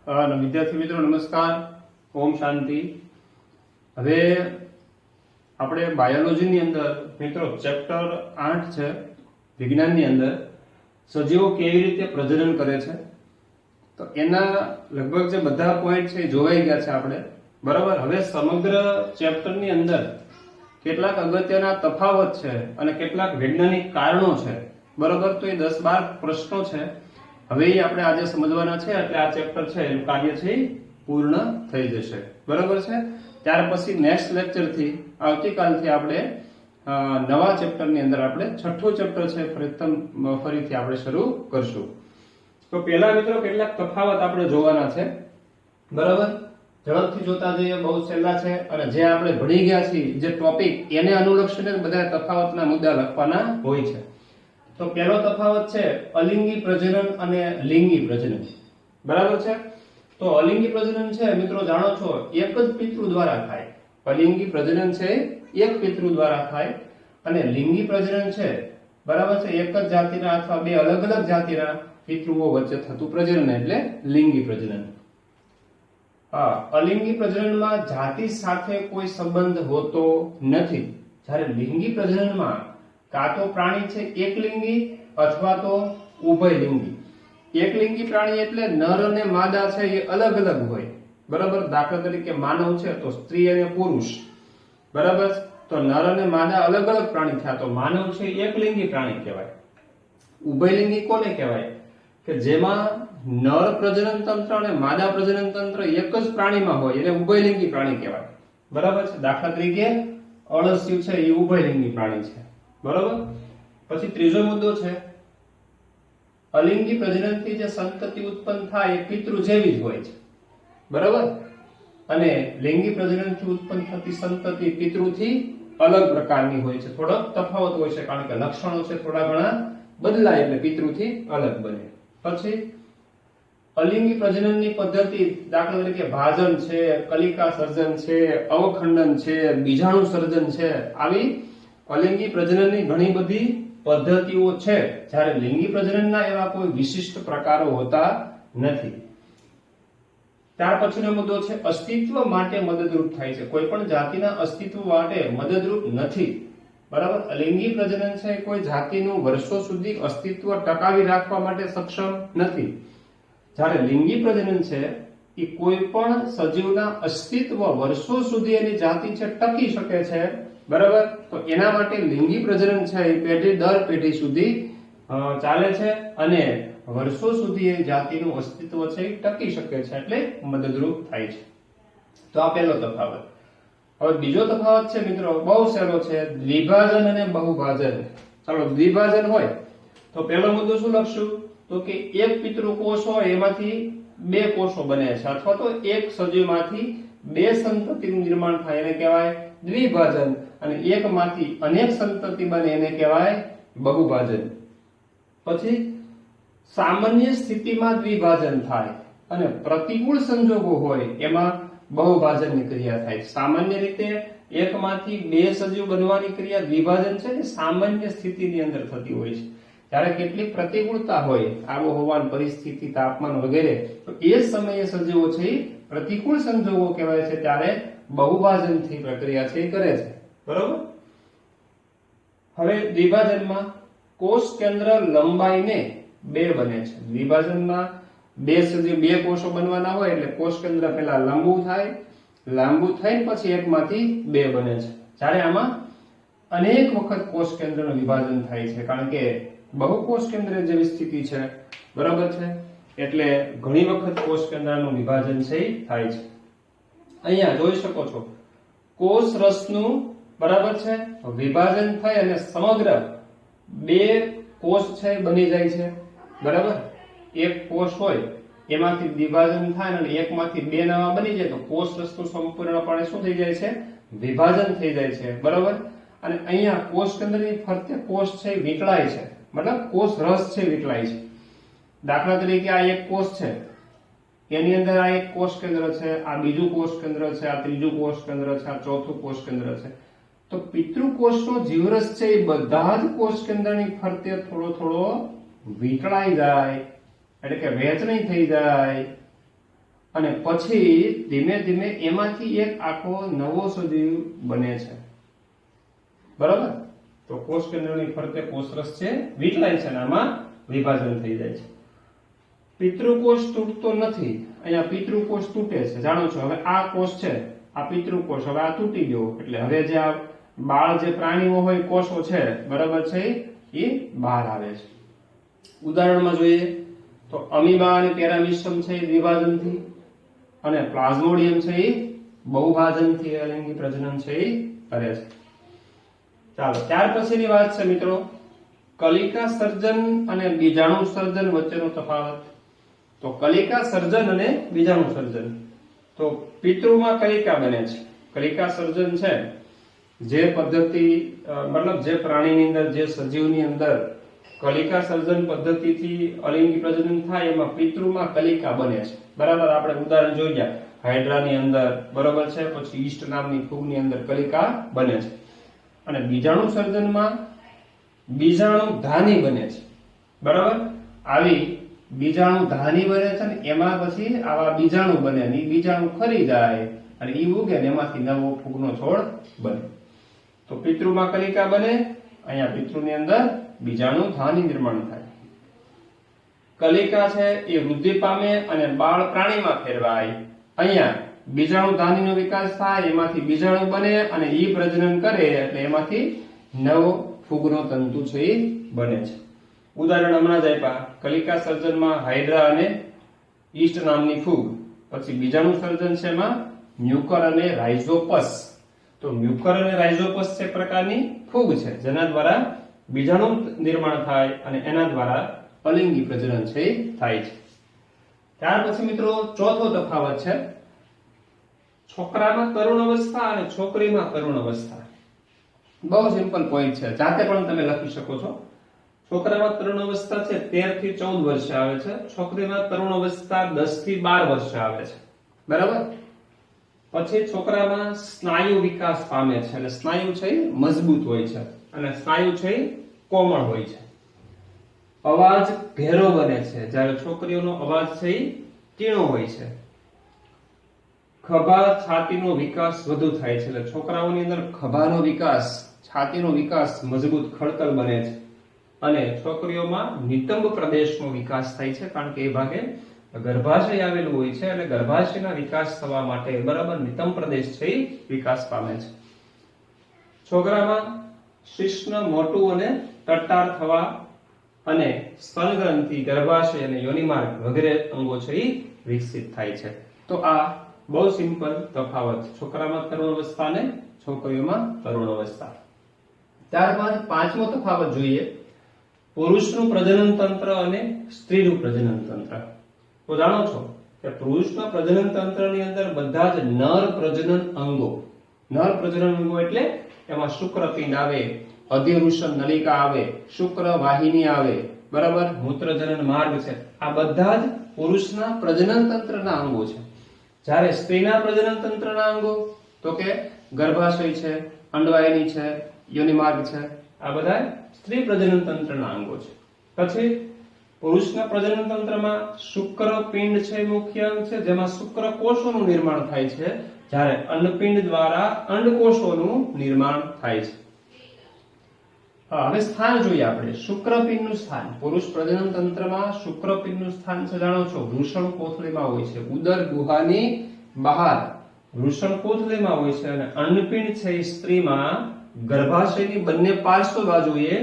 વિદ્યાર્થી મિત્રો નમસ્કાર, ઓમ શાંતિ. હવે આપણે બાયોલોજીની અંદર મિત્રો ચેપ્ટર 8 છે વિજ્ઞાનની અંદર સજીવો કેવી રીતે પ્રજનન કરે છે. તો એના લગભગ જે બધા પોઈન્ટ છે એ જોવાઈ ગયા છે આપણે, બરાબર. હવે સમગ્ર ચેપ્ટરની અંદર કેટલાક અગત્યના તફાવત છે અને કેટલાક વૈજ્ઞાનિક કારણો છે, બરાબર. તો એ 10-12 પ્રશ્નો છે. હવે એ આપણે આજે સમજવાના છે, એટલે આ ચેપ્ટર છે એનું કાર્ય છે એ પૂર્ણ થઈ જશે, બરાબર છે. ત્યાર પછી નેક્સ્ટ લેક્ચર થી આવતીકાલથી આપણે નવા ચેપ્ટરની અંદર આપણે છઠ્ઠું ચેપ્ટર છે ફરીથી આપણે શરૂ કરશું. તો પહેલા મિત્રો કેટલાક તફાવત આપણે જોવાના છે, બરાબર. ઝડપથી જોતા જઈએ, બહુ સહેલા છે અને જે આપણે ભણી ગયા છીએ જે ટોપિક એને અનુલક્ષીને બધા તફાવતના મુદ્દા લખવાના હોય છે. તો પહેલો તફાવત છે અલિંગી પ્રજનન અને લિંગી પ્રજનન, બરાબર છે. તો અલિંગી પ્રજનન છે મિત્રો જાણો છો એક જ પિતૃ દ્વારા થાય. અલિંગી પ્રજનન છે એક પિતૃ દ્વારા થાય અને લિંગી પ્રજનન છે, બરાબર છે, એક જ જાતિના અથવા બે અલગ અલગ જાતિના પિતૃઓ વચ્ચે થતું પ્રજનન એટલે લિંગી પ્રજનન. અલિંગી પ્રજનનમાં જાતિ સાથે કોઈ સંબંધ હોતો નથી, જ્યારે લિંગી પ્રજનનમાં કાં તો પ્રાણી છે એકલિંગી અથવા તો ઉભયલિંગી. એકલિંગી પ્રાણી એટલે નર અને માદા છે એ અલગ અલગ હોય, બરાબર. દાખલા તરીકે માનવ છે તો સ્ત્રી અને પુરુષ, બરાબર. તો નર અને માદા અલગ અલગ પ્રાણી થયા તો માનવ છે એકલિંગી પ્રાણી કહેવાય. ઉભયલિંગી કોને કહેવાય? કે જેમાં નર પ્રજનન તંત્ર અને માદા પ્રજનન તંત્ર એક જ પ્રાણીમાં હોય એને ઉભયલિંગી પ્રાણી કહેવાય, બરાબર છે. દાખલા તરીકે અળસિયું છે એ ઉભયલિંગી પ્રાણી છે, બરાબર. પછી ત્રીજો મુદ્દો છે અલિંગી પ્રજનનથી જે સંતતિ ઉત્પન્ન થાય એ પિતૃ જેવી જ હોય છે, બરાબર. અને લિંગી પ્રજનનથી ઉત્પન્ન થતી સંતતિ પિતૃથી અલગ પ્રકારની હોય છે, થોડો તફાવત હોય છે કારણ કે લક્ષણો છે થોડા ઘણા બદલાય એટલે પિતૃથી અલગ બને. પછી અલિંગી પ્રજનનની પદ્ધતિ દાખલા તરીકે ભાજન છે, કલિકા સર્જન છે, અવખંડન છે, બીજાણુ સર્જન છે, આવી અલિંગી પ્રજનનની ઘણી બધી પદ્ધતિઓ છે, જ્યારે લિંગી પ્રજનનના એવા કોઈ વિશિષ્ટ પ્રકારો હોતા નથી. ત્યાર પછીનો મુદ્દો છે અસ્તિત્વ માટે મદદરૂપ થાય છે. કોઈ પણ જાતિના અસ્તિત્વ માટે મદદરૂપ નથી, બરાબર. લિંગી પ્રજનન છે કોઈ જાતિનું વર્ષો સુધી અસ્તિત્વ ટકાવી રાખવા માટે સક્ષમ નથી, જ્યારે લિંગી પ્રજનન છે એ કોઈ પણ સજીવના અસ્તિત્વ વર્ષો સુધી એની જાતિ છે ટકી શકે છે, બરાબર. તો એના માટે લિંગી પ્રજનન છે એ પેઢી દર પેઢી સુધી ચાલે છે અને વર્ષો સુધી એ જાતિનું અસ્તિત્વ છે એ ટકી શકે છે, એટલે મદદરૂપ થાય છે. તો આ પહેલો તફાવત. હવે બીજો તફાવત છે મિત્રો બહુ સહેલો છે, દ્વિભાજન અને બહુભાજન. ચાલો દ્વિભાજન હોય તો પહેલો મુદ્દો શું લખશું? તો કે એક પિતૃ કોષ હોય એમાંથી બે કોષો બને છે અથવા તો એક સજીવમાંથી બે સંતતિનું નિર્માણ થાય એને કહેવાય દ્વિભાજન, અને એકમાંથી અનેક સંતતિ બને એને કહેવાય બહુભાજન. પછી સામાન્ય સ્થિતિમાં દ્વિભાજન થાય અને પ્રતિકૂળ સંજોગો હોય એમાં બહુભાજનની ક્રિયા થાય. સામાન્ય રીતે એકમાંથી બે સજીવ બનવાની ક્રિયા દ્વિભાજન છે ને સામાન્ય સ્થિતિની અંદર થતી હોય છે. જ્યારે કેટલીક પ્રતિકૂળતા હોય, આબોહવાની પરિસ્થિતિ, તાપમાન વગેરે, તો એ સમયે સજીવો છે પ્રતિકૂળ સંજોગો કહેવાય છે ત્યારે બહુભાજનથી પ્રક્રિયા છે કરે છે, બરોબર. હવે દ્વિભાજનમાં કોષ કેન્દ્ર લંબાઈને બે બને છે. દ્વિભાજનમાં બે સજીવ બે કોષો બનવાના હોય એટલે કોષ કેન્દ્ર પહેલા લાંબુ થઈને પછી એકમાંથી બે બને છે. જ્યારે આમાં અનેક વખત કોષ કેન્દ્રનું વિભાજન થાય છે કારણ કે બહુકોષ કેન્દ્ર જેવી સ્થિતિ છે, બરાબર છે, એટલે ઘણી વખત કોષ કેન્દ્રનું વિભાજન છે થાય છે. અહીંયા જોઈ શકો છો કોષ રસનું, બરાબર છે, વિભાજન થઈ અને સમગ્ર બે કોષ છે બની જાય છે, બરાબર. એક કોષ હોય એમાંથી વિભાજન થાય અને એકમાંથી બે નવા બની જાય તો કોષ રસનું સંપૂર્ણપણે શું થઈ જાય છે? વિભાજન થઈ જાય છે, બરાબર. અને અહીંયા કોષ કેન્દ્રની ફરતે કોષ છે વીંટળાય છે, મતલબ કોષ રસ છે વીંટળાય છે. દાખલા તરીકે આ એક કોષ છે એની અંદર આ એક કોષ કેન્દ્ર છે, આ બીજું કોષ કેન્દ્ર છે, આ ત્રીજું કોષ કેન્દ્ર છે, આ ચોથું કોષ કેન્દ્ર છે. તો પિતૃકોષનો જીવરસ છે એ બધા જ કોષ કેન્દ્રની ફરતે થોડો થોડો વીંટળાઈ જાય, એટલે કે વહેંચણી થઈ જાય અને પછી ધીમે ધીમે એમાંથી એક આખો નવો સજીવ બને છે, બરાબર? તો કોષ કેન્દ્રની ફરતે કોષરસ છે વીટલાય છે અને આમાં વિભાજન થઈ જાય છે. પિતૃકોષ તૂટતો નથી, અહીંયા પિતૃકોષ તૂટે છે, જાણો છો. હવે આ કોષ છે, આ પિતૃકોષ, હવે આ તૂટી ગયો એટલે હવે જે આ બાળ જે પ્રાણીઓ હોય કોષો છે, બરાબર છે, એ બહાર આવે છે. ઉદાહરણમાં જોઈએ તો અમીબા અને પેરામિશમ છે એ દ્વિભાજનથી, અને પ્લાઝ્મોડિયમ છે એ બહુભાજનથી અલિંગી પ્રજનન છે એ કરે છે. ચાલો, ત્યાર પછીની વાત છે મિત્રો કલિકા સર્જન અને બીજાણુ સર્જન વચ્ચેનો તફાવત. તો કલિકા સર્જન અને બીજાણુ સર્જન, તો પિતૃમાં કલિકા બને છે. કલિકા સર્જન છે જે પદ્ધતિ, મતલબ જે પ્રાણીની અંદર, જે સજીવની અંદર કલિકા સર્જન પદ્ધતિથી અલિંગી પ્રજનન થાય એમાં પિતૃમાં કલિકા બને છે, બરાબર? આપણે ઉદાહરણ જોઈ ગયા હાઇડ્રાની અંદર, બરાબર છે, પછી ઈસ્ટ નામની ફૂગની અંદર કલિકા બને છે. અને બીજાણુ સર્જનમાં બીજાણુ ધાની બને છે, બરાબર? આવી બીજાણુ ધાની બને છે ને એમાં પછી આવા બીજાણુ બને ને બીજાણુ ખરી જાય અને ઈ ઉગે ને એમાંથી નવો ફૂગનો છોડ બને. તો પિતૃમાં કલિકા બને, અહીંયા પિતૃની અંદર બીજાણુ ધાની નિર્માણ થાય. કલિકા છે એ વૃદ્ધિ પામે અને બાળ પ્રાણીમાં ફેરવાય. અહીંયા બીજાણુ ધાનીનો વિકાસ થાય, એમાંથી બીજાણુ બને અને ઈ પ્રજનન કરે એટલે એમાંથી નવો ફૂગનો તંતુ છે એ બને છે. ઉદાહરણ હમણાં જ આપ્યા, કલિકા સર્જનમાં હાઇડ્રા અને ઈસ્ટ નામની ફૂગ, પછી બીજાણુ સર્જન છે એમાં મ્યુકર અને રાઇઝોપસ. તો મ્યુકર અને રાઇઝોપસ છે પ્રકારની ફૂગ છે જેના દ્વારા બીજાણુ નિર્માણ થાય અને એના દ્વારા અલિંગી પ્રજનન છે એ થાય છે. ત્યાર પછી મિત્રો ચોથો તફાવત છે છોકરામાં તરુણ અવસ્થા અને છોકરીમાં તરુણ અવસ્થા. બહુ સિમ્પલ પોઈન્ટ છે, જાતે પણ તમે લખી શકો છો. છોકરામાં તરુણ અવસ્થા છે 13 થી 14 વર્ષે આવે છે, છોકરીમાં તરુણ અવસ્થા 10 થી 12 વર્ષે આવે છે, બરાબર? પછી છોકરામાં સ્નાયુ વિકાસ પામે છે અને સ્નાયુ છે એ મજબૂત હોય છે અને સ્નાયુ છે એ કોમળ હોય છે. અવાજ ઘેરો બને છે જ્યારે છોકરીઓનો અવાજ છે એ તીણો હોય છે. ખભા છાતીનો વિકાસ વધુ થાય છે એટલે છોકરાઓની અંદર ખભાનો વિકાસ, છાતીનો વિકાસ મજબૂત ખડતલ બને છે અને છોકરીઓમાં નિતંબ પ્રદેશનો વિકાસ થાય છે કારણ કે એ ભાગે ગર્ભાશય આવેલું હોય છે અને ગર્ભાશયના વિકાસ થવા માટે બરાબર નિતંબ પ્રદેશ છે એ વિકાસ પામે છે. છોકરામાં શિશ્ન મોટું અને ટટ્ટાર થવા અને સ્તનગ્રંથિ, ગર્ભાશય અને યોનિમાર્ગ વગેરે અંગો છે એ વિકસિત થાય છે. તો આ બહુ સિમ્પલ તફાવત, છોકરામાં તરુણ અવસ્થા અને છોકરીઓમાં તરુણ અવસ્થા. ત્યારબાદ પાંચમો તફાવત જોઈએ પુરુષનું પ્રજનન તંત્ર અને સ્ત્રીનું પ્રજનન તંત્ર. તો જાણો છો કે પુરુષના પ્રજનન તંત્રની અંદર બધા જ નર પ્રજનન અંગો એટલે એમાં શુક્રપિંડ આવે, અધિવૃષણ નલિકા આવે, શુક્ર વાહિની આવે, બરાબર, મૂત્રજનન માર્ગ છે, આ બધા જ પુરુષના પ્રજનન તંત્રના અંગો છે. જ્યારે સ્ત્રીના પ્રજનન તંત્રના અંગો તો કે ગર્ભાશય છે, અંડવાહિની છે, યોનિમાર્ગ છે, આ બધા સ્ત્રી પ્રજનન તંત્રના અંગો છે. પછી પુરુષના પ્રજનન તંત્રમાં શુક્રપિંડ છે મુખ્ય અંગ છે જેમાં શુક્રકોષોનું નિર્માણ થાય છે, જ્યારે અંડપિંડ દ્વારા અંડકોષોનું નિર્માણ થાય છે. હવે સ્થાન જોઈએ આપણે શુક્રપિંડનું સ્થાન. પુરુષ પ્રજનન તંત્રમાં શુક્રપિંડનું સ્થાન છે જાણો છો વૃષણ કોથળીમાં હોય છે, ઉદર ગુહાની બહાર વૃષણ કોથળીમાં હોય છે અને અંડપિંડ છે એ સ્ત્રીમાં ગર્ભાશયની બંને પાર્શ્વ બાજુએ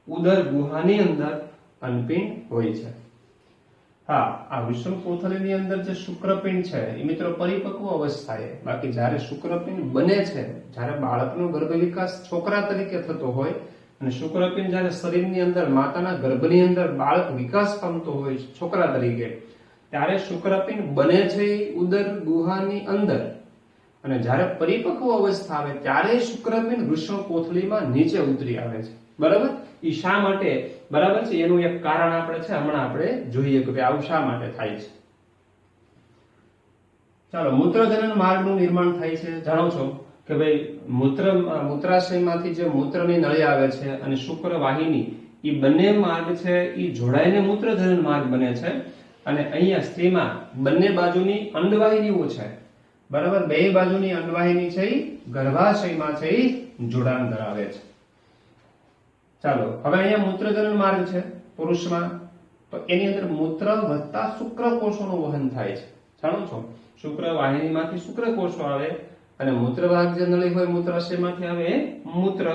ઉદર ગુહાની અંદર અંડપિંડ હોય છે. હા, આ વૃષણ કોથળીની અંદર જે શુક્રપિંડ છે એ મિત્રો પરિપક્વ અવસ્થાએ, બાકી જ્યારે શુક્રપિંડ બને છે, જ્યારે બાળકનો ગર્ભ વિકાસ છોકરા તરીકે થતો હોય અને શુક્રપિંડ જ્યારે શરીરની અંદર માતાના ગર્ભની અંદર બાળક વિકાસ પામતો હોય છોકરા તરીકે, ત્યારે શુક્રપિંડ બને છે ઉદર ગુહાની અંદર અને જ્યારે પરિપક્વ અવસ્થા આવે ત્યારે શુક્રપિંડ વૃષણ કોથળીમાં નીચે ઉતરી આવે છે. બરાબર? એ શા માટે બરાબર છે એનું એક કારણ આપણે છે હમણાં આપણે જોઈએ કે આવું શા માટે થાય છે. ચાલો, મૂત્રજનન માર્ગનું નિર્માણ થાય છે. જાણો છો કે ભાઈ મૂત્રાશયમાંથી જે મૂત્રની નળી આવે છે અને શુક્ર વાહિની એ બંને માર્ગ છે એ જોડાઈને મૂત્રજનન માર્ગ બને છે અને અહીંયા સ્ત્રીમાં બંને બાજુની અંડવાહિનીઓ છે, બરાબર, બે બાજુની અંડવાહિની છે ઈ ગર્ભાશયમાં છે ઈ જોડાણ ધરાવે છે. ચાલો હવે અહીંયા મૂત્રજનન માર્ગ છે પુરુષમાં, તો એની અંદર મૂત્ર વત્તા શુક્રકોષોનું વહન થાય છે. જાણો છો, શુક્રવાહિનીમાંથી શુક્રકોષો આવે અને મૂત્રવાહક જે નળી હોય મૂત્રાશયમાંથી આવે એ મૂત્ર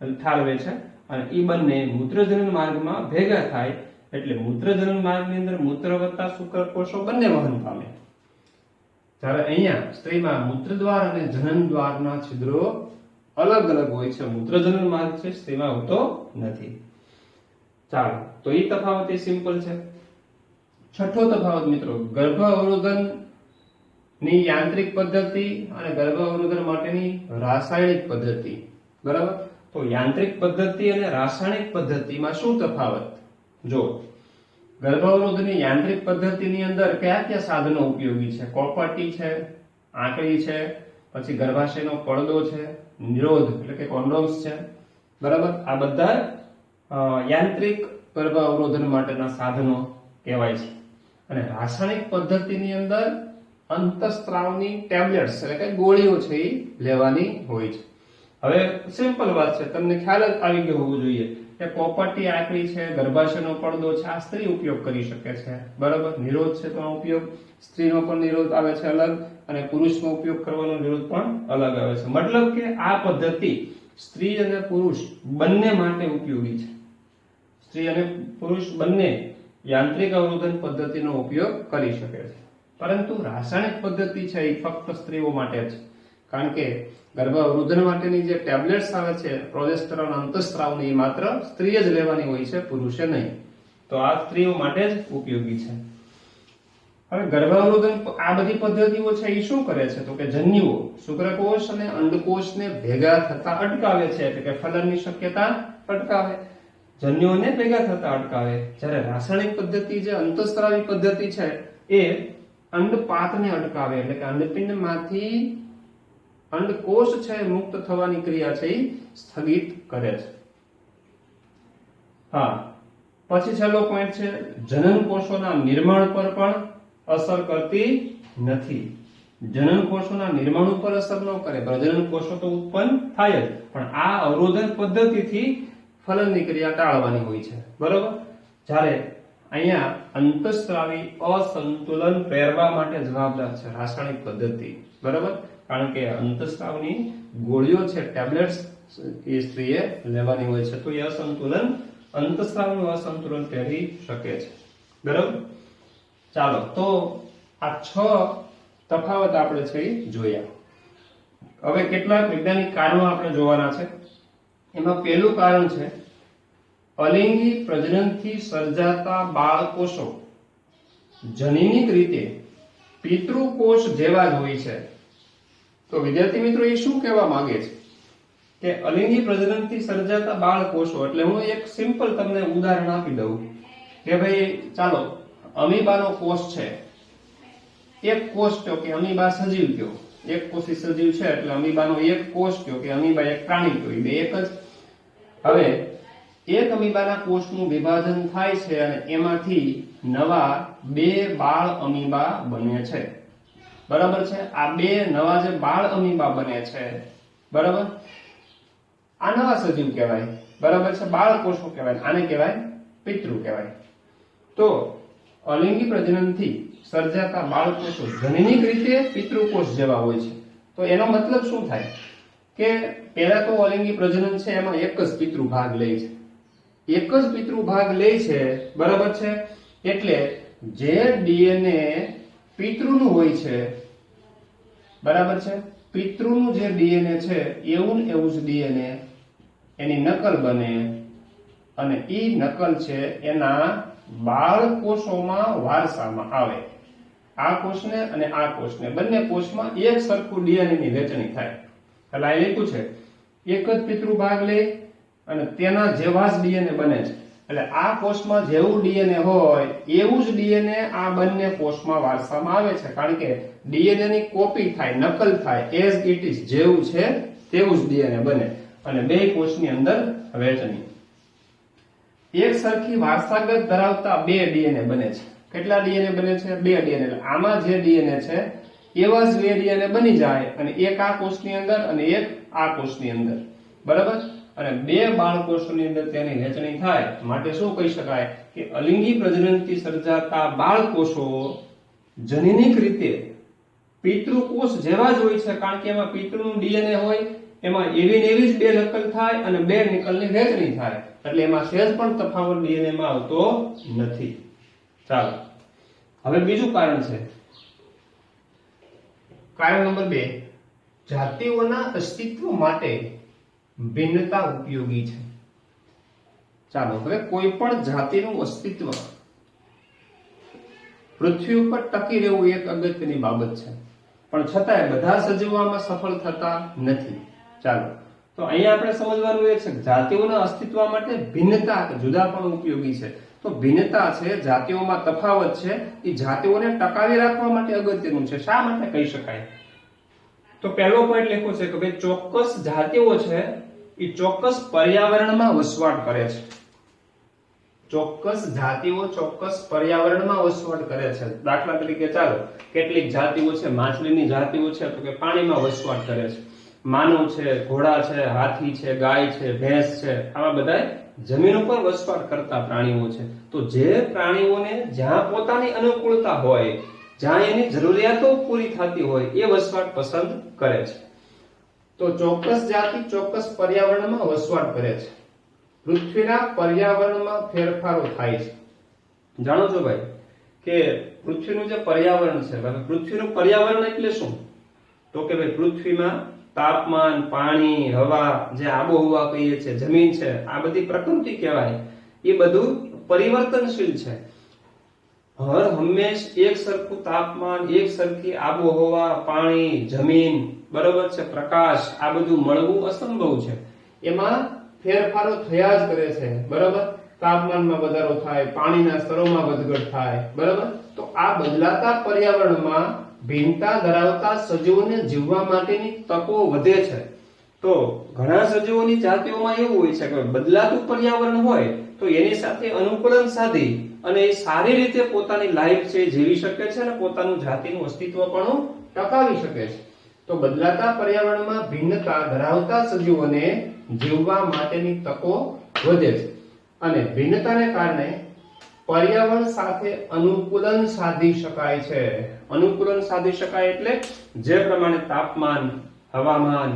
ઠાલવે છે અને એ બંને મૂત્રજનન માર્ગમાં ભેગા થાય એટલે મૂત્રજનન માર્ગની અંદર મૂત્ર વત્તા શુક્રકોષો બંને વહન પામે. જ્યારે અહીંયા સ્ત્રીમાં મૂત્રદ્વાર અને જનન દ્વારના છિદ્રો અલગ અલગ હોય છે. મૂત્રજનન માર્ગ છે, સ્ત્રીમાં હોતો નથી. ચાલો તો એ તફાવત એ સિમ્પલ છે. છઠ્ઠો તફાવત મિત્રો, ગર્ભ અવરોધન ની યાંત્રિક પદ્ધતિ અને ગર્ભ અવરોધન માટેની રાસાયણિક પદ્ધતિ. બરાબર, તો યાંત્રિક પદ્ધતિ અને રાસાયણિક પદ્ધતિમાં શું તફાવત? જો ગર્ભ અવરોધની યાંત્રિક પદ્ધતિની અંદર કયા કયા સાધનો ઉપયોગી છે? કોપરટી છે, આંકડી છે, પછી ગર્ભાશયનો પડદો છે, નિરોધ એટલે કે કોન્ડોમ્સ છે. બરાબર, આ બધા યાંત્રિક ગર્ભ અવરોધન માટેના સાધનો કહેવાય છે. અને રાસાયણિક પદ્ધતિની અંદર અંતઃસ્ત્રાવની ટેબ્લેટ્સ એટલે કે ગોળીઓ છે એ લેવાની હોય છે. હવે સિમ્પલ વાત છે, તમને ખ્યાલ જ આવી ગયો હોવો જોઈએ કે કોપરટી આંકડી છે, ગર્ભાશયનો પડદો છે, આ સ્ત્રી ઉપયોગ કરી શકે છે. બરાબર, નિરોધ છે તો ઉપયોગ સ્ત્રીનો પણ નિરોધ આવે છે અલગ અને પુરુષનો ઉપયોગ કરવાનો નિરોધ પણ અલગ આવે છે. મતલબ કે આ પદ્ધતિ સ્ત્રી અને પુરુષ બંને માટે ઉપયોગી છે. સ્ત્રી અને પુરુષ બંને યાંત્રિક અવરોધન પદ્ધતિનો ઉપયોગ કરી શકે છે. પરંતુ રાસાયણિક પદ્ધતિ છે એ ફક્ત સ્ત્રીઓ માટે જ, કારણ કે ગર્ભ અવરોધન માટેની જે ટેબ્લેટ્સ આવે છે પ્રોજેસ્ટેરોન અંતઃસ્ત્રાવની, માત્ર સ્ત્રીએ જ લેવાની હોય છે, પુરુષે નહીં. તો આ સ્ત્રીઓ માટે જ ઉપયોગી છે. હવે ગર્ભ અવરોધન આ બધી પદ્ધતિઓ છે એ શું કરે છે? તો કે જન્યુઓ શુક્રકોષ અને અંડકોષને ભેગા થતા અટકાવે છે, એટલે કે ફલનની શક્યતા અટકાવે, જન્યુઓને ભેગા થતા અટકાવે. જ્યારે રાસાયણિક પદ્ધતિ જે અંતઃસ્ત્રાવી પદ્ધતિ છે એ અંડપાતને અટકાવે, એટલે કે અંડપિંડમાંથી અંડકોષ છે મુક્ત થવાની ક્રિયા છે એ સ્થગિત કરે છે. હા, પછી છેલ્લો પોઈન્ટ છે, જનન કોષોના નિર્માણ પર પણ અસર કરતી નથી. જનન કોષોના નિર્માણ ઉપર અસર ન કરે, પ્રજનન કોષો તો ઉત્પન્ન થાય જ, પણ આ અવરોધન પદ્ધતિથી ફલનની ક્રિયા ટાળવાની હોય છે. બરોબર, જ્યારે અહીંયા અંતઃસ્ત્રાવી અસંતુલન પ્રેરવા માટે જવાબદાર છે રાસાયણિક પદ્ધતિ. બરાબર, કારણ કે અંતઃસ્ત્રાવની ગોળીઓ છે, ટેબ્લેટ્સ એ સ્ત્રીએ લેવાની હોય છે, તો એ અસંતુલન અંતઃસ્ત્રાવનું અસંતુલન પહેરી શકે છે. બરાબર, ચાલો તો આ 6 તફાવત આપણે છે જોયા. હવે કેટલાક વૈજ્ઞાનિક કારણો આપણે જોવાના છે. એમાં પહેલું કારણ છે અલિંગી પ્રજનનથી સર્જાતા બાળકોષો જનીનિક રીતે પિતૃકોષ જેવા જ હોય છે. તો વિદ્યાર્થી મિત્રો એ શું કહેવા માંગે છે કે અલિંગી પ્રજનનથી સર્જાતા બાળકોષો, એટલે હું એક સિમ્પલ તમને ઉદાહરણ આપી દઉં કે ભાઈ ચાલો અમીબાનો કોષ છે, એક કોષ કયો કે અમીબા સજીવ કયો, એક કોષી સજીવ છે એટલે અમીબાનો એક કોષ કયો કે અમીબા એક પ્રાણી કયો, બે એક જ. હવે એક અમીબાના કોષનું વિભાજન થાય છે અને એમાંથી નવા 2 બાળ અમીબા બને છે. બરાબર છે, આ 2 નવા જે બાળ અમીબા બને છે, બરાબર, આ નવા સજીવ કહેવાય. બરાબર છે, બાળ કોષો કહેવાય, આને કહેવાય પિતૃ કહેવાય. તો અલિંગી પ્રજનનથી સર્જાતા બાળકોષો જનીનિક રીતે પિતૃકોષ જેવા હોય છે. તો એનો મતલબ શું થાય કે પહેલા તો અલિંગી પ્રજનન છે એમાં એક જ પિતૃ ભાગ લે છે, એક જ પિતૃ ભાગ લે છે. બરાબર છે, એટલે જે ડીએનએ પિતૃનું હોય છે, બરાબર છે, પિતૃનું જે ડીએનએ છે એવું જ ડીએનએ એની નકલ બને અને ઈ નકલ છે એના બાળકોષોમાં વારસામાં આવે. આ કોષને અને આ કોષને બંને કોષમાં એક સરખું ડીએનએ ની વહેંચણી થાય. એટલે આ લખ્યું છે એક જ પિતૃ ભાગ લે અને તેના જેવા જ ડીએનએ બને છે. એટલે આ કોષમાં જેવું ડીએનએ હોય એવું જ ડીએનએ આ બંને કોષમાં વારસામાં આવે છે, કારણ કે ડીએનએ ની કોપી થાય, નકલ થાય, એઝ ઇટ ઇઝ જેવું છે તેવું જ ડીએનએ બને અને બે કોષની અંદર વહેંચણી. એક સરખી વારસાગત ધરાવતા 2 ડીએનએ બને છે. કેટલા ડીએનએ બને છે? 2 ડીએનએ. આમાં જે ડીએનએ છે એવા જ 2 ડીએનએ બની જાય અને એક આ કોષની અંદર અને એક આ કોષની અંદર, બરાબર. અને 2 બાળકોષોની અંદર તેની વહેંચણી થાય માટે શું કહી શકાય કે અલિંગી પ્રજનનથી સર્જાતા બાળકોષો જનીનિક રીતે પિતૃકોષ જેવા જ હોય છે, કારણ કે એમાં પિતૃનું ડીએનએ હોય, એમાં એવી ને એવી જ 2 નકલ થાય અને 2 નકલની વહેંચણી થાય, એટલે એમાં સહેજ પણ તફાવત ડીએનએ માં આવતો નથી. ચાલો હવે બીજું કારણ છે, કારણ નંબર 2, જાતિઓના અસ્તિત્વ માટે ભિન્નતા ઉપયોગી છે. ચાલો હવે કોઈ પણ જાતિનું અસ્તિત્વ પૃથ્વી ઉપર ટકી રહેવું એક અગત્યની બાબત છે, પણ છતાંય બધા સજીવો આમાં સફળ થતા નથી. ચાલો તો અહીંયા આપણે સમજવાનું એ છે કે જાતિઓના અસ્તિત્વ માટે ભિન્નતા કે જુદાપણું ઉપયોગી છે. તો ભિન્નતા છે, જાતિઓમાં તફાવત છે, એ જાતિઓને ટકાવી રાખવા માટે અગત્યનું છે. શા માટે કહી શકાય? તો પહેલો પોઈન્ટ લખ્યો છે કે ભાઈ ચોક્કસ જાતિઓ છે એ ચોક્કસ પર્યાવરણમાં વસવાટ કરે છે. ચોક્કસ જાતિઓ ચોક્કસ પર્યાવરણમાં વસવાટ કરે છે. દાખલા તરીકે ચાલો કેટલીક જાતિઓ છે, માછલીની જાતિઓ છે તો કે પાણીમાં વસવાટ કરે છે. માનવ છે, ઘોડા છે, હાથી છે, ગાય છે, ભેંસ છે, આવા બધા જમીન ઉપર વસવાટ કરતા પ્રાણીઓ છે. તો જે પ્રાણીઓને જ્યાં પોતાની અનુકૂળતા હોય, જ્યાં એની જરૂરિયાતો પૂરી થતી હોય એ વસવાટ પસંદ કરે છે. તો ચોક્કસ જાતિ ચોક્કસ પર્યાવરણમાં વસવાટ કરે છે. પૃથ્વીના પર્યાવરણમાં ફેરફારો થાય છે. જાણો છો ભાઈ કે પૃથ્વીનું જે પર્યાવરણ છે, પૃથ્વીનું પર્યાવરણ એટલે શું? તો કે ભાઈ પૃથ્વીમાં તાપમાન, પાણી, હવા, જે આબોહવા કહીએ છીએ, જમીન છે, આ બધી પ્રકૃતિ કહેવાય, એ બધું પરિવર્તનશીલ છે. હર હંમેશ એક સરખું તાપમાન, એક સરખી આબોહવા, પાણી, જમીન, બરોબર છે, પ્રકાશ, આ બધું મળવું અસંભવ છે. એમાં ફેરફારો થયા જ કરે છે, બરાબર. તાપમાનમાં વધારો થાય, પાણીના સ્તરોમાં વધઘટ થાય, બરાબર. તો આ બદલાતા પર્યાવરણમાં ભિન્નતા ધરાવતા સજીવોને જીવવા માટેની તકો વધે છે. તો ઘણા સજીવોની જાતિઓમાં એવું હોય છે કે બદલાતું પર્યાવરણ હોય તો એની સાથે અનુકૂલન સાધી અને એ સારી રીતે પોતાની લાઈફ છે જીવી શકે છે અને પોતાનું જાતિનું અસ્તિત્વ પણ ટકાવી શકે છે. તો બદલાતા પર્યાવરણમાં ભિન્નતા ધરાવતા સજીવોને જીવવા માટેની તકો વધે છે અને ભિન્નતાને કારણે પર્યાવરણ સાથે અનુકૂલન સાધી શકાય છે. અનુકૂલન સાધી શકાય એટલે જે પ્રમાણે તાપમાન, હવામાન,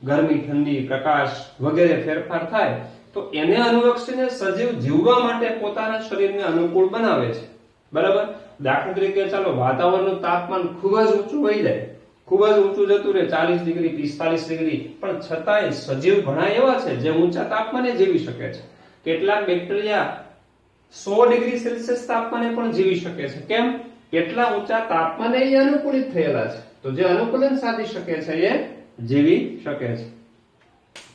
ગરમી, ઠંડી, પ્રકાશ વગેરે ફેરફાર થાય તો એને અનુલક્ષીને સજીવ જીવવા માટે પોતાના શરીરને અનુકૂળ બનાવે છે, બરાબર. દાખલા તરીકે ચાલો વાતાવરણનું તાપમાન ખૂબ જ ઊંચું વહી જાય, ખૂબ જ ઊંચું જતું રહે 40 ડિગ્રી, 45 ડિગ્રી, પણ છતાંય સજીવ ઘણા એવા છે જે ઊંચા તાપમાને જીવી શકે છે. કેટલાક બેક્ટેરિયા 100 ડિગ્રી સેલ્સિયસ તાપમાને પણ જીવી શકે છે. કેમ? કેટલા ઊંચા તાપમાને એ અનુકૂલિત થયેલા છે. તો જે અનુકૂલન સાધી શકે છે એ જીવી શકે છે.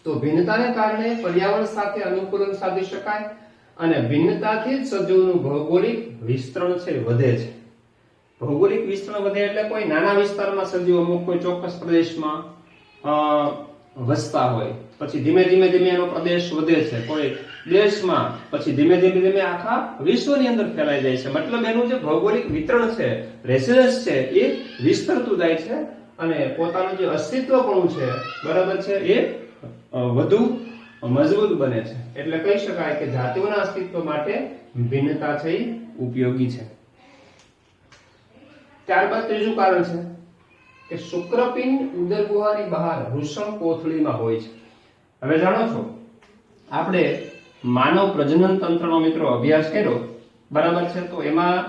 તો ભિન્નતાને કારણે પર્યાવરણ સાથે અનુકૂલન સાધી શકાય અને ભિન્નતાથી જ સજીવનું ભૌગોલિક વિસ્તરણ છે વધે છે. ભૌગોલિક વિસ્તરણ વધે એટલે કોઈ નાના વિસ્તારમાં સજીવો અમુક કોઈ ચોક્કસ પ્રદેશમાં વસતા હોય, પછી ધીમે ધીમે એનો પ્રદેશ વધે છે કોઈ દેશમાં, પછી ધીમે ધીમે આખા વિશ્વની અંદર ફેલાઈ જાય છે. મતલબ એનું જે ભૌગોલિક વિતરણ છે, રેસિડન્સ છે, એ વિસ્તરતું જાય છે અને પોતાનું જે અસ્તિત્વ પણ છે, બરાબર છે, એ વધુ મજબૂત બને છે. એટલે કહી શકાય કે જાતિઓના અસ્તિત્વ માટે ભિન્નતા છે એ ઉપયોગી છે. ત્યારબાદ ત્રીજું કારણ છે કે શુક્રપિંડ ઉદરગુહાની બહાર વૃષણ કોથળીમાં હોય છે. હવે જાણો છો આપણે માનવ પ્રજનન તંત્રનો મિત્રો અભ્યાસ કર્યો, બરાબર છે. તો એમાં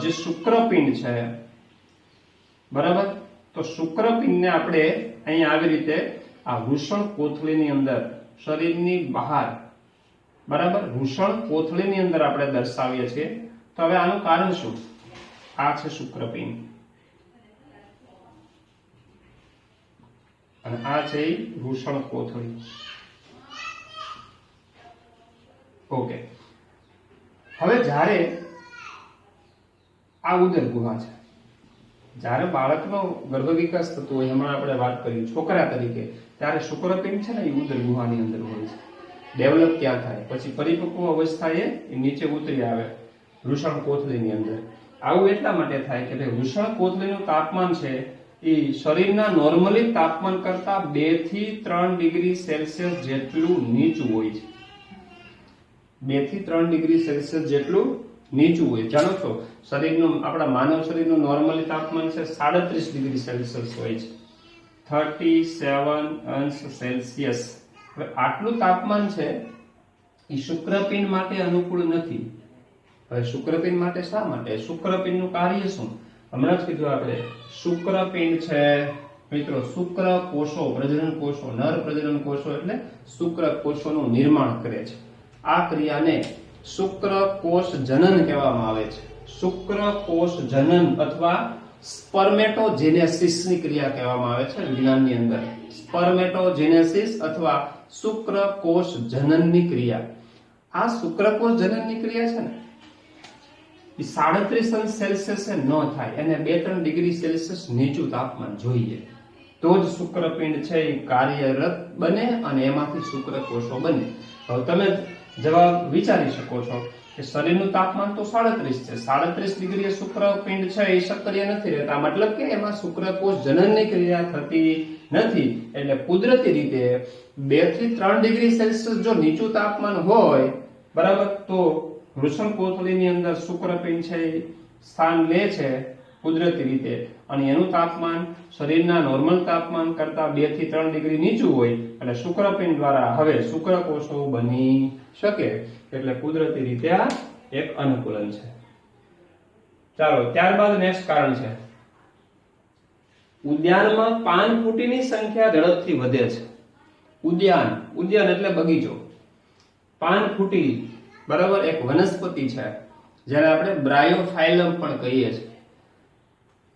જે શુક્રપિંડ છે, બરાબર, તો શુક્રપિંડને આપણે અહીં આવી રીતે આ વૃષણ કોથળીની અંદર શરીરની બહાર, બરાબર, વૃષણ કોથળીની અંદર આપણે દર્શાવીએ છીએ. તો હવે આનું કારણ શું? આ છે શુક્રપિંડ અને આ છે વૃષણ કોથળી. ઓકે, હવે જ્યારે આ ઉદર ગુહા છે, જ્યારે બાળકનો ગર્ભ વિકાસ થતો હોય, હમણાં આપણે વાત કરી છોકરા તરીકે, ત્યારે શુક્રપિંડ છે ને એ ઉદર ગુહાની અંદર હોય છે. ડેવલપ ક્યાં થાય, પછી પરિપક્વ અવસ્થાએ નીચે ઉતરી આવે. વૃષણ કોથળીની અંદર. આવું એટલા માટે થાય કે વૃષણ કોથળીનું તાપમાન છે એ શરીરના નોર્મલી તાપમાન કરતા 2 થી 3 ડિગ્રી સેલ્સિયસ જેટલું નીચું હોય છે. 2 થી 3 ડિગ્રી સેલ્સિયસ જેટલું નીચું હોય. જાણો છો શરીરનું, આપણા માનવ શરીરનું નોર્મલી તાપમાન છે 37 ડિગ્રી સેલ્સિયસ હોય છે, 37 અંશ સેલ્સિયસ. હવે આટલું તાપમાન છે એ શુક્રપિંડ માટે અનુકૂળ નથી. હવે શુક્રપિંડ માટે શા માટે? શુક્રપિંડનું કાર્ય શું? હમણાં જ કીધું આપણે. શુક્રપિંડ છે મિત્રો શુક્ર કોષો, પ્રજનન કોષો, નર પ્રજનન કોષો એટલે શુક્ર કોષોનું નિર્માણ કરે છે. આ ક્રિયાને શુક્રકોષ જનન કહેવામાં આવે છે. શુક્રકોષ જનન અથવા સ્પર્મેટોજેનેસિસ ની ક્રિયા કહેવામાં આવે છે વિજ્ઞાનની અંદર. સ્પર્મેટોજેનેસિસ અથવા શુક્રકોષ જનનની ક્રિયા. આ શુક્રકોષ જનનની ક્રિયા છે ને એ 37 અંશ સેલ્સિયસ ન થાય, એને 2-3 ડિગ્રી સેલ્સિયસ નીચું તાપમાન જોઈએ તો જ શુક્રપિંડ છે એ કાર્યરત બને અને એમાંથી શુક્રકોષો બને. હવે તમે જવાબ વિચારી શકો છો કે શરીરનું તાપમાન તો 37 છે, 37 ડિગ્રીએ શુક્રપિંડ છે એ સક્રિય નથી રહેતા, મતલબ કે એમાં શુક્રકોષ જનનની ક્રિયા થતી નથી. એટલે કુદરતી રીતે 2 થી 3 ડિગ્રી સેલ્સિયસ જો નીચું તાપમાન હોય બરાબર તો વૃષણ કોથળીની અંદર શુક્રપિંડ છે સ્થાન લે છે કુદરતી રીતે, અને એનું તાપમાન શરીરના નોર્મલ તાપમાન કરતા 2 થી 3 ડિગ્રી નીચું હોય એટલે શુક્રપિંડ દ્વારા હવે શુક્રકોષો બની શકે. એટલે કુદરતી રીતે આ એક અનુકૂલન છે. ચાલો ત્યારબાદ નેક્સ્ટ કારણ છે ઉદ્યાનમાં પાનફૂટીની સંખ્યા ઝડપથી વધે છે. ઉદ્યાન એટલે બગીચો. પાનફૂટી બરાબર એક વનસ્પતિ છે જેને આપણે બ્રાયોફાઇલમ પણ કહીએ છીએ.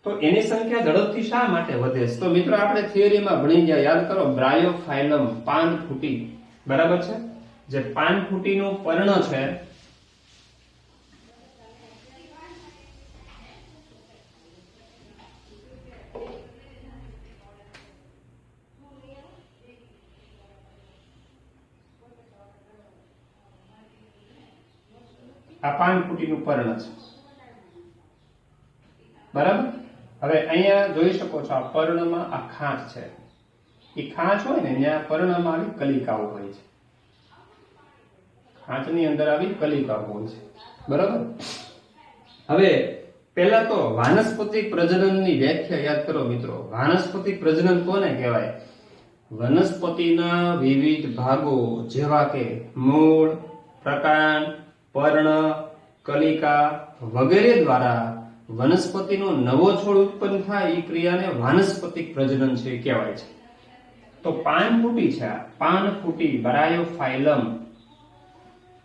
તો એની સંખ્યા ઝડપથી શા માટે વધે છે? તો મિત્રો આપણે થિયરીમાં ભણી ગયા, યાદ કરો. બ્રાયોફાઇલમ પાનફૂટી બરાબર છે. જે પાનફૂટીનું પર્ણ છે આ પાનફૂટીનું પર્ણ છે બરાબર. હવે અહીંયા જોઈ શકો છો આ પર્ણમાં આ ખાંચ છે. એ ખાંચ હોય ને ત્યાં પર્ણમાં આવી કલિકાઓ હોય છે. ખાંચની અંદર આવી કલિકાઓ હોય છે બરાબર. હવે પહેલા તો વાનસ્પતિક પ્રજનનની વ્યાખ્યા યાદ કરો મિત્રો. વાનસ્પતિક પ્રજનન કોને કહેવાય? વનસ્પતિના વિવિધ ભાગો જેવા કે મૂળ, પ્રકાંડ, પર્ણ, કલિકા વગેરે દ્વારા વનસ્પતિનો નવો છોડ ઉત્પન્ન થાય એ ક્રિયાને વાનસ્પતિક પ્રજનન છે કહેવાય છે. તો પાનફૂટી છે, પાનફૂટી બ્રાયોફાઇલમ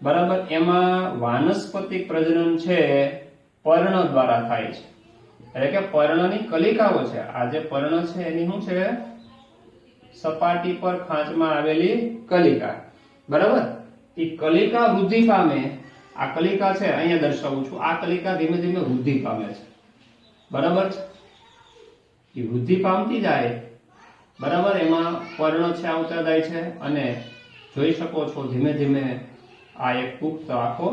બરાબર, એમાં વાનસ્પતિક પ્રજનન છે પર્ણ દ્વારા થાય છે. એટલે કે પર્ણની કલિકાઓ છે. આ જે પર્ણ છે એની શું છે? સપાટી પર ખાંચમાં આવેલી કલિકા બરાબર. એ કલિકા વૃદ્ધિ પામે. આ કલિકા છે અહીંયા દર્શાવું છું. આ કલિકા ધીમે ધીમે વૃદ્ધિ પામે છે બરાબર છે. એ વૃદ્ધિ પામતી જાય બરાબર. એમાં પર્ણ છે આવતા જાય છે અને જોઈ શકો છો ધીમે ધીમે આ એક પુખ્ત આખો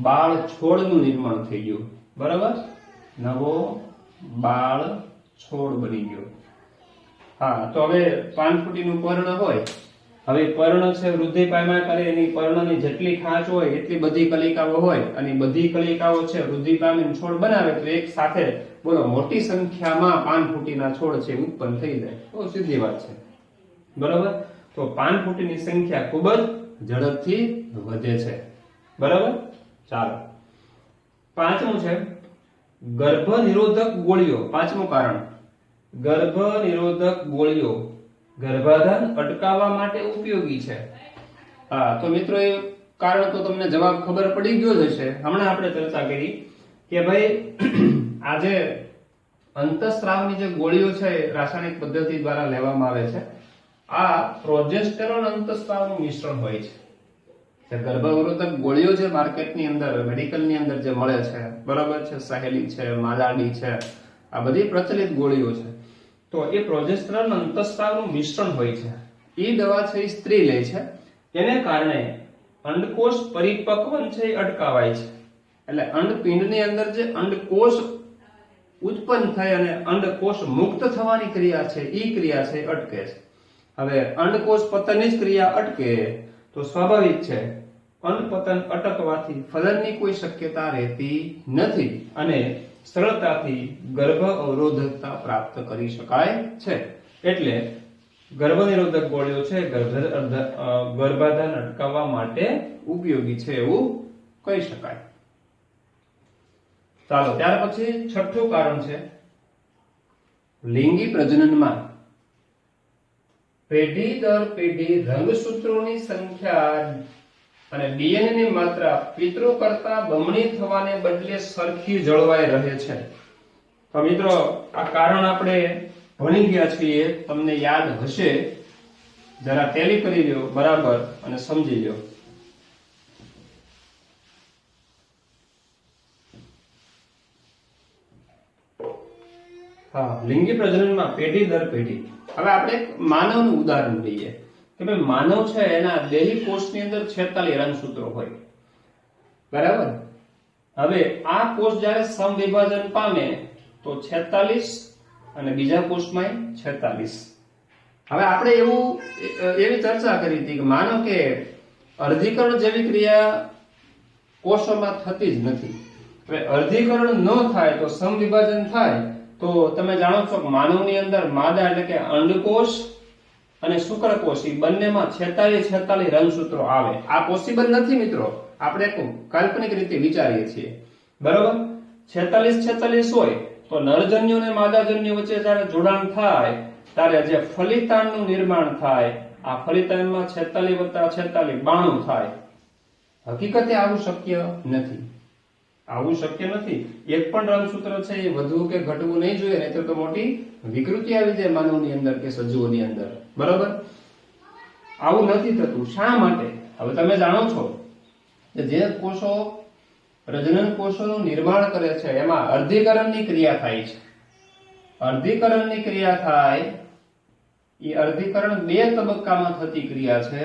બાળ છોડનું નિર્માણ થઈ ગયું બરાબર. નવો બાળ છોડ બની ગયો. હા, તો હવે પાનફૂટીનું પર્ણ હોય, હવે પર્ણ છે વૃદ્ધિ પામ્યા કરે, એની પર્ણની જેટલી ખાંચ હોય એટલી બધી કલિકાઓ હોય અને બધી કલિકાઓ છે વૃદ્ધિ પામીને છોડ બનાવે તો એક સાથે બોલો મોટી સંખ્યામાં પાનફૂટીના છોડ છે ઉત્પન્ન થઈ જાય. બહુ સીધી વાત છે બરાબર. તો પાનફૂટીની સંખ્યા ખૂબ જ ઝડપથી વધે છે બરાબર. ચાલો પાંચમું છે ગર્ભ નિરોધક ગોળીઓ. પાંચમું કારણ ગર્ભ નિરોધક ગોળીઓ ગર્ભાધાન અટકાવવા માટે ઉપયોગી છે. હા, તો મિત્રો એ કારણ તો તમને જવાબ ખબર પડી ગયો જ હશે. હમણાં આપણે ચર્ચા કરી કે ભાઈ આજે અંતઃસ્રાવની જે ગોળીઓ છે રાસાયણિક પદ્ધતિ દ્વારા લેવામાં આવે છે. આ પ્રોજેસ્ટેરોન અંતઃસ્રાવનું મિશ્રણ હોય છે. જે ગર્ભવર્ધક ગોળીઓ જે માર્કેટની અંદર મેડિકલની અંદર જે મળે છે બરાબર છે, સહેલી છે, માલાડી છે, આ બધી પ્રચલિત ગોળીઓ છે. તો એ પ્રોજેસ્ટેરોન અંતઃસ્રાવનું મિશ્રણ હોય છે. એ દવા છે એ સ્ત્રી લે છે, એને કારણે અંડકોષ પરિપક્વન છે એ અટકાવાય છે એટલે અંડપિંડની અંદર જે અંડકોષ ઉત્પન્ન થઈ અને અંડકોષ મુક્ત થવાની ક્રિયા છે ઈ ક્રિયા છે અટકે છે. હવે અંડકોષ પતનની જ ક્રિયા અટકે તો સ્વાભાવિક છે અંડપતન અટકવાથી ફલનની કોઈ શક્યતા રહેતી નથી અને સરળતાથી ગર્ભ અવરોધકતા પ્રાપ્ત કરી શકાય છે. એટલે ગર્ભનિરોધક ગોળીઓ છે ગર્ભાધાન અટકાવવા માટે ઉપયોગી છે એવું કહી શકાય. ચાલો ત્યાર પછી છઠ્ઠું કારણ છે લિંગી પ્રજનનમાં પેઢી દર પેઢી રંગસૂત્રોની સંખ્યા અને ડીએનએ ની માત્રા પિતૃ કરતા બમણી થવાને બદલે સરખી જળવાઈ રહે છે. તો મિત્રો આ કારણ આપણે ભણી ગયા છીએ, તમને યાદ હશે, જરા ટેલી કરી લ્યો બરાબર અને સમજી લ્યો. હા, લિંગી પ્રજનનમાં પેઢી દર પેઢી. હવે આપણે એક માનવનું ઉદાહરણ લઈએ કે ભાઈ માનવ છે એના દેહી કોષની અંદર 46 રંગસૂત્રો હોય, બરાબર. હવે આ કોષ જ્યારે સમવિભાજન પામે તો 46 અને બીજા કોષમાં 46. હવે આપણે એવી ચર્ચા કરી હતી કે માનો કે અર્ધીકરણ જેવી ક્રિયા કોષોમાં થતી જ નથી. હવે અર્ધીકરણ ન થાય તો સમવિભાજન થાય તો તમે જાણો છો કે માનવની અંદર માદા એટલે કે અંડકોષ અને શુક્રકોષ એ બંનેમાં 46 રંગસૂત્રો આવે. આ પોસિબલ નથી મિત્રો, આપણે કાલ્પનિક રીતે વિચારીએ છીએ, બરાબર. 46 હોય તો નરજન્યુ અને માદાજન્યુ વચ્ચે જ્યારે જોડાણ થાય ત્યારે જે ફલિતાંડનું નિર્માણ થાય, આ ફલિતાંડમાં 46 + 46 92 થાય. હકીકતે આવું શક્ય નથી. એક પણ રંગસૂત્ર છે એ વધવું કે ઘટવું નહીં જોઈએ, નહીતર તો મોટી વિકૃતિ આવી જાય માનવની અંદર કે સજીવોની અંદર, બરાબર. આવું નથી થતું. શા માટે? હવે તમે જાણો છો કે જે કોષો પ્રજનન કોષોનું નિર્માણ કરે છે એમાં અર્ધીકરણની ક્રિયા થાય છે. અર્ધીકરણની ક્રિયા થાય એ અર્ધીકરણ 2 તબક્કામાં થતી ક્રિયા છે.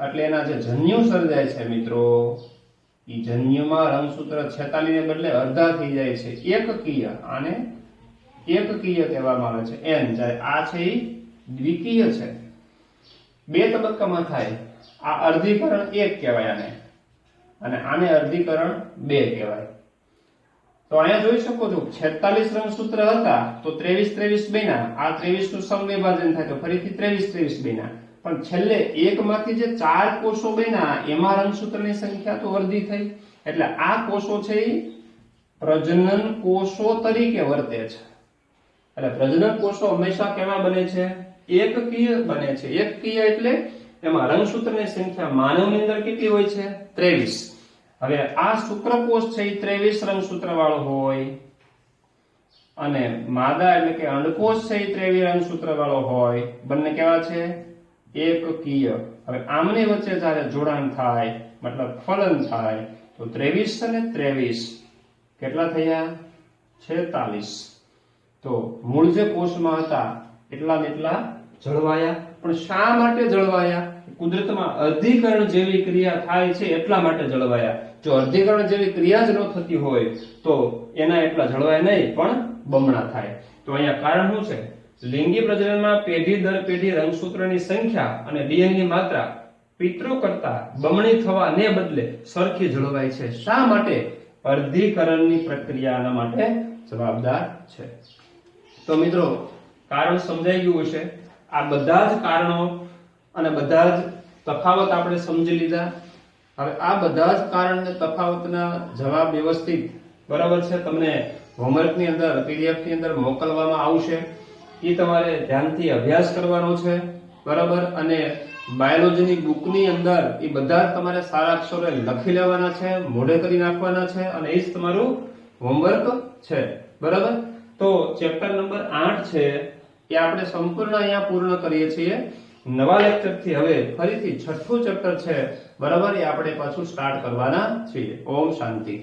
એટલે એના જે જન્યુ સર્જાય છે મિત્રો, એ જન્યુમાં રંગસૂત્ર 46 ને બદલે અડધા થઈ જાય છે. એકકીય, આને એકકીય કહેવામાં આવે છે. એન જાય આ છે એ દ્વિકીય છે. 2 તબક્કામાં થાય. આ અર્ધીકરણ 1 કહેવાય આને, અને આને અર્ધીકરણ 2 કહેવાય. તો અહીંયા જોઈ શકો છો 46 રંગસૂત્ર હતા તો 23 બન્યા. આ 23 નું સમવિભાજન થાય તો ફરીથી 23 બન્યા. પણ છેલ્લે એકમાંથી જે 4 કોષો બન્યા એમાં રંગસૂત્રની સંખ્યા તો અડધી થઈ. એટલે આ કોષો છે એ પ્રજનન કોષો તરીકે વર્તે છે. એટલે પ્રજનન કોષો હંમેશા કેવા બને છે? એકકીય બને છે. એકકીય એટલે એમાં રંગસૂત્રની સંખ્યા માનવની અંદર કેટલી હોય છે? 23. હવે આ શુક્રકોષ છે એ 23 રંગસૂત્ર વાળો હોય અને માદા એટલે કે અંડકોષ છે એ 23 રંગસૂત્ર વાળો હોય. બંને કેવા છે? એકકીય. હવે આમની વચ્ચે જ્યારે જોડાણ થાય મતલબ ફલન થાય તો 23 અને 23 કેટલા થયા? 46. તો મૂળ જે કોષમાં હતા એટલા ને એટલા જળવાયા. પણ શા માટે જળવાયા? કુદરતમાં અર્ધીકરણ જેવી ક્રિયા થાય છે એટલા માટે જળવાયા. જો અર્ધીકરણ જેવી ક્રિયા જ ન થતી હોય તો એના એટલા જળવાય નહીં, પણ બમણા થાય. તો અહીંયા કારણ શું છે? લિંગી પ્રજનનમાં પેઢી દર પેઢી રંગસૂત્રની સંખ્યા અને ડીએનએ ની માત્રા પિતૃ કરતા બમણી થવાને બદલે સરખી જળવાય છે. શા માટે? અર્ધીકરણની પ્રક્રિયાના માટે જવાબદાર છે. તો મિત્રો કારણ સમજાઈ ગયું હશે. આ બધા જ કારણો અને બધા જ તફાવત આપણે સમજી લીધા. હવે આ બધા જ કારણ અને તફાવતના જવાબ વ્યવસ્થિત, બરાબર છે, તમને હોમવર્કની અંદર પીડીએફ ની અંદર મોકલવામાં આવશે. એ તમારે ધ્યાનથી અભ્યાસ કરવાનો છે, બરાબર. અને બાયોલોજીની બુકની અંદર એ બધા તમારે સારા અક્ષરો લખી લેવાના છે, મોઢે કરી નાખવાના છે, અને એ જ તમારું હોમવર્ક છે, બરાબર. તો ચેપ્ટર નંબર 8 છે એ આપણે સંપૂર્ણ અહીંયા પૂર્ણ કરીએ છીએ. નવા લેક્ચરથી હવે ફરીથી 6થું ચેપ્ટર છે, બરાબર, એ આપણે પાછું સ્ટાર્ટ કરવાના છીએ. ઓમ શાંતિ.